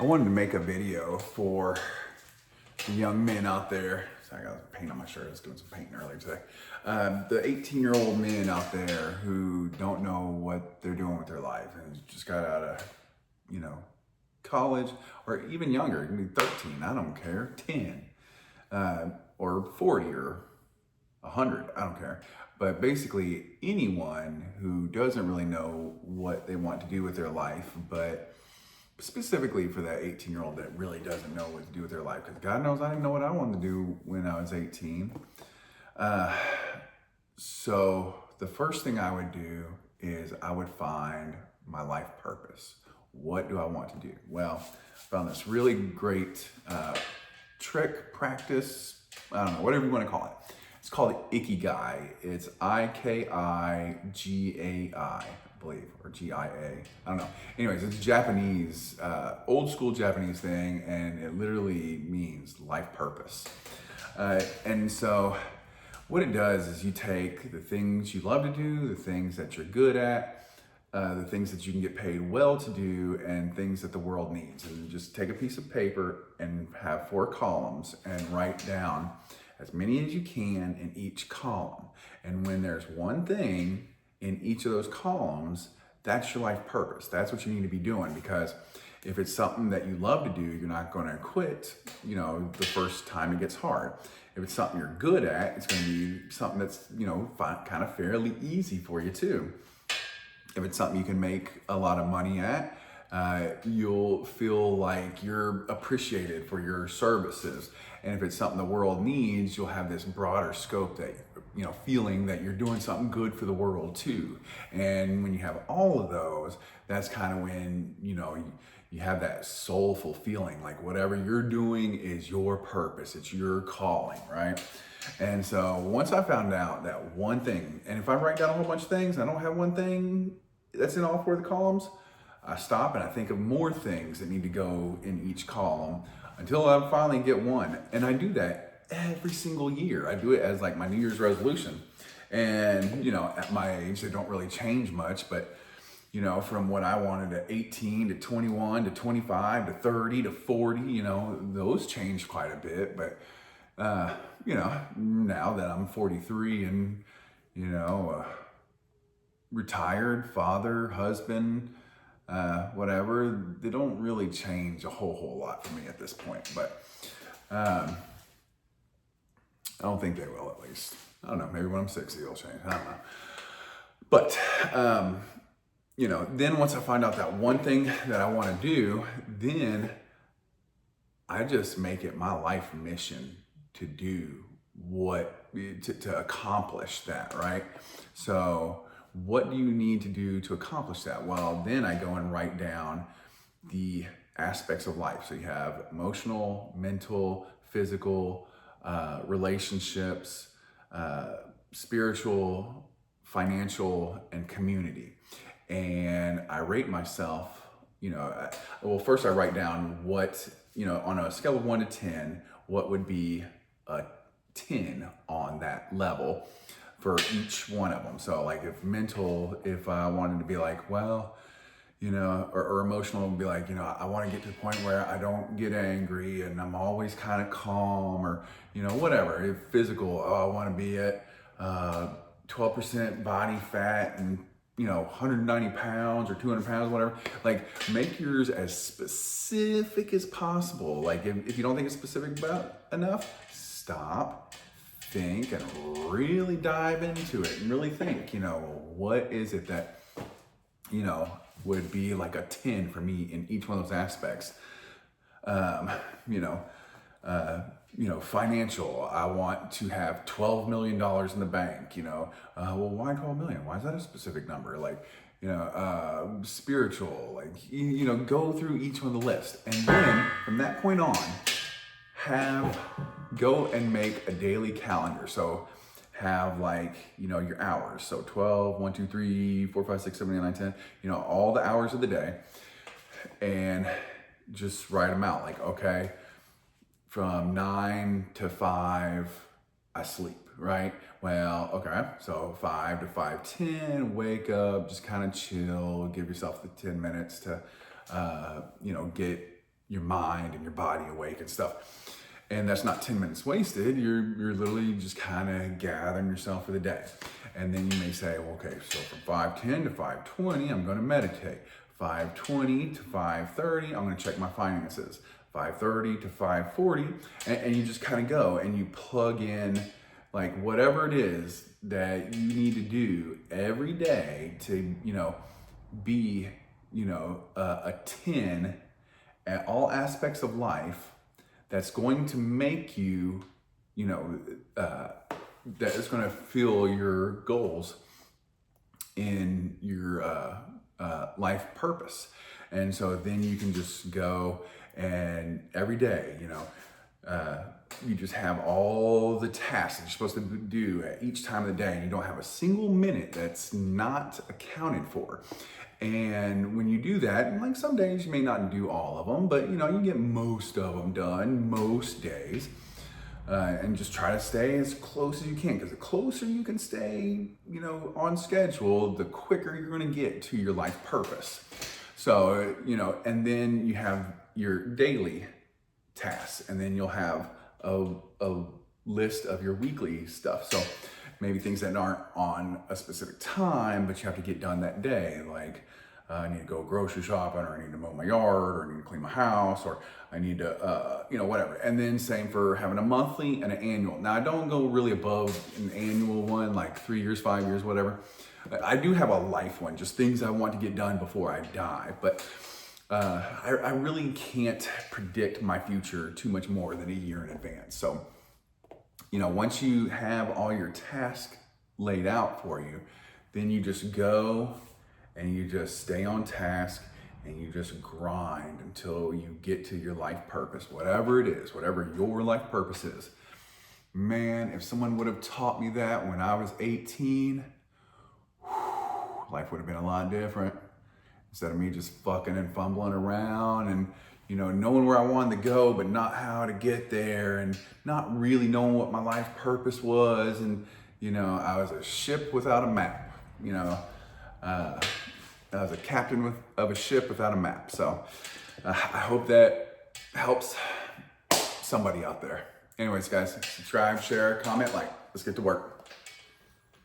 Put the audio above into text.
I wanted to make a video for the young men out there. So I got paint on my shirt. I was doing some painting earlier today. The 18-year-old men out there who don't know what they're doing with their life and just got out of, college, or even younger. It can be 13. I don't care. 10, or 40, or 100. I don't care. But basically, anyone who doesn't really know what they want to do with their life, but specifically for that 18-year-old that really doesn't know what to do with their life, because God knows I didn't know what I wanted to do when I was 18. So the first thing I would do is I would find my life purpose. What do I want to do? Well, I found this really great trick, practice, I don't know, whatever you want to call it. It's called Ikigai. It's Ikigai, I believe, or GIA. I don't know. Anyways, it's Japanese, old school Japanese thing, and it literally means life purpose. And so what it does is you take the things you love to do, the things that you're good at, the things that you can get paid well to do, and things that the world needs. And just take a piece of paper and have 4 columns and write down as many as you can in each column. And when there's one thing in each of those columns, that's your life purpose. That's what you need to be doing, because if it's something that you love to do, you're not going to quit, the first time it gets hard. If it's something you're good at, it's going to be something that's, kind of fairly easy for you too. If it's something you can make a lot of money at, you'll feel like you're appreciated for your services. And if it's something the world needs, you'll have this broader scope that, feeling that you're doing something good for the world too. And when you have all of those, that's kind of when, you have that soulful feeling, like whatever you're doing is your purpose, it's your calling, right? And so once I found out that one thing, and if I write down a whole bunch of things, I don't have one thing that's in all 4 of the columns, I stop and I think of more things that need to go in each column until I finally get one. And I do that every single year. I do it as like my New Year's resolution. And, at my age, they don't really change much, but from what I wanted at 18 to 21 to 25 to 30 to 40, those changed quite a bit. But, now that I'm 43 and, retired, father, husband, whatever, they don't really change a whole lot for me at this point. But I don't think they will, at least. I don't know, maybe when I'm 60 it'll change. I don't know. But, then once I find out that one thing that I want to do, then I just make it my life mission to do to accomplish that, right? So what do you need to do to accomplish that? Well, then I go and write down the aspects of life. So you have emotional, mental, physical, relationships, spiritual, financial, and community. And I rate myself, first I write down what, on a scale of 1 to 10, what would be a 10 on that level for each one of them. So like if I wanted to be like, well, or emotional would be like, I want to get to the point where I don't get angry and I'm always kind of calm, or, whatever. If physical, I want to be at 12% body fat and 190 pounds or 200 pounds, whatever. Like, make yours as specific as possible. Like, if you don't think it's specific enough, stop, think, and really dive into it and really think, what is it that, would be like a 10 for me in each one of those aspects. Financial, I want to have $12 million in the bank, well, why 12 million? Why is that a specific number? Like, spiritual, like, go through each one of the list. And then from that point on, go and make a daily calendar. So have your hours. So 12, 1, 2, 3, 4, 5, 6, 7, 8, 9, 10, all the hours of the day, and just write them out. Like, okay, from 9 to 5, I sleep, right? Well, okay, so 5 to 5:10, wake up, just kind of chill, give yourself the 10 minutes to, get your mind and your body awake and stuff. And that's not 10 minutes wasted. You're literally just kind of gathering yourself for the day. And then you may say, well, okay, so from 5:10 to 5:20, I'm going to meditate. 5:20 to 5:30, I'm going to check my finances. 5:30 to 5:40, and you just kind of go and you plug in like whatever it is that you need to do every day to, be, a 10 at all aspects of life that's going to make you, that is going to fill your goals in your life purpose. And so then you can just go and every day, you just have all the tasks that you're supposed to do at each time of the day, and you don't have a single minute that's not accounted for. And when you do that, like some days you may not do all of them, but you get most of them done most days. And just try to stay as close as you can, because the closer you can stay, on schedule, the quicker you're going to get to your life purpose. So, and then you have your daily tasks, and then you'll have a list of your weekly stuff. So maybe things that aren't on a specific time, but you have to get done that day. Like I need to go grocery shopping, or I need to mow my yard, or I need to clean my house, or I need to, whatever. And then same for having a monthly and an annual. Now I don't go really above an annual one, like 3 years, 5 years, whatever. I do have a life one, just things I want to get done before I die. But I really can't predict my future too much more than a year in advance. So, once you have all your tasks laid out for you, then you just go and you just stay on task and you just grind until you get to your life purpose, whatever it is, whatever your life purpose is. Man, if someone would have taught me that when I was 18, life would have been a lot different. Instead of me just fucking and fumbling around and, knowing where I wanted to go, but not how to get there, and not really knowing what my life purpose was. And, I was a ship without a map, I was a captain of a ship without a map. So I hope that helps somebody out there. Anyways, guys, subscribe, share, comment, like. Let's get to work.